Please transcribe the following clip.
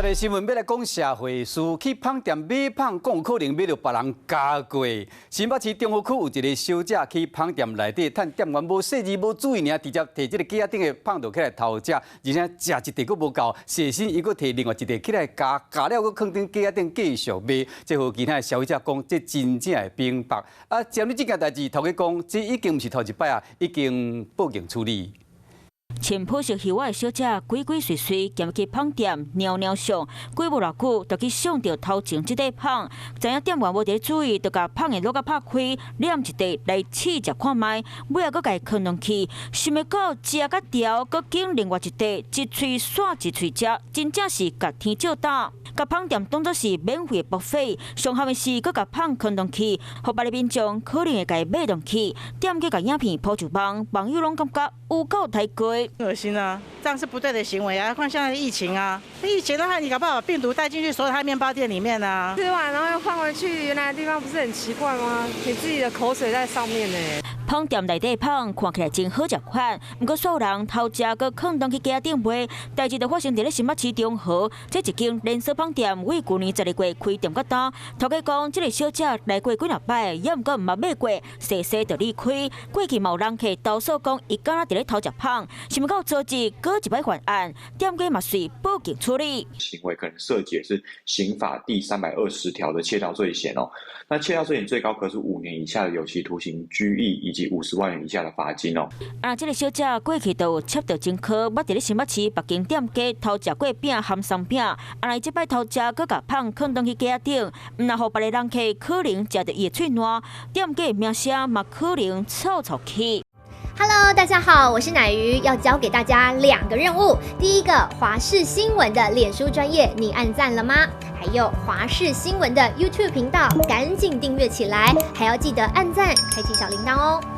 这个新闻要来讲社会事，去芳店买芳，讲有可能买到别人加过。新北市中和区有一个小姐去芳店内底，趁店员无细致、无注意，直接摕这个架顶的芳倒起来偷食，而且食一块佫无够，细心伊佫摕另外一块起来加了佫放顶架顶继续卖。这和其他的消费者讲，这真正的明白。针对这件代志，头家讲，这已经毋是头一摆啊，已经报警处理。穿朴色戏袜的小姐鬼鬼祟祟行去芳店尿尿上，过无偌久就去想到头前这块芳，知影店员无伫注意，就甲芳的落甲拍开，染一块来试食看卖，尾仔佫甲伊放落去，想要到食甲条，佫经另外一块，一喙刷一喙食，真正是甲天照打。甲芳店当作是免费的buffet，上憾的是佫甲芳放落去，互别的民众可能会甲伊买落去，店家甲影片抛上网，网友拢感觉有够太过。恶心啊！这样是不对的行为啊！看现在的疫情啊，疫情的话，你搞不好把病毒带进去所有他面包店里面啊。吃完然后又放回去原来的地方，不是很奇怪吗？你自己的口水在上面呢。芳店内底的芳看起来真好食款，不过所有人偷食佮放东去架顶卖，代志就发生在咧新北市中和，这一间连锁芳店为去年12月开店到今，头家讲这个小姐来过几若摆，也毋过毋捌买过，细细就离开。过去嘛有人客投诉讲，伊敢若伫咧偷食芳，想不到昨日搁一摆犯案，店家嘛随报警处理。行为可能涉及是刑法第320条的窃盗罪嫌哦。那窃盗罪嫌最高可是5年以下的有期徒刑、拘役以及50万元以下的罚金哦。这个小姐过去都有接到前科，捌伫咧新北市北京店家偷食过饼含松饼，来这摆偷食，搁甲芳放倒去架顶，毋若互别个人客可能食到伊的喙烂，店家的名声嘛可能臭臭去。Hello， 大家好，我是乃瑜，要教给大家2个任务。第一个，华视新闻的脸书专页，你按赞了吗？还有华视新闻的 YouTube 频道，赶紧订阅起来，还要记得按赞，开启小铃铛哦。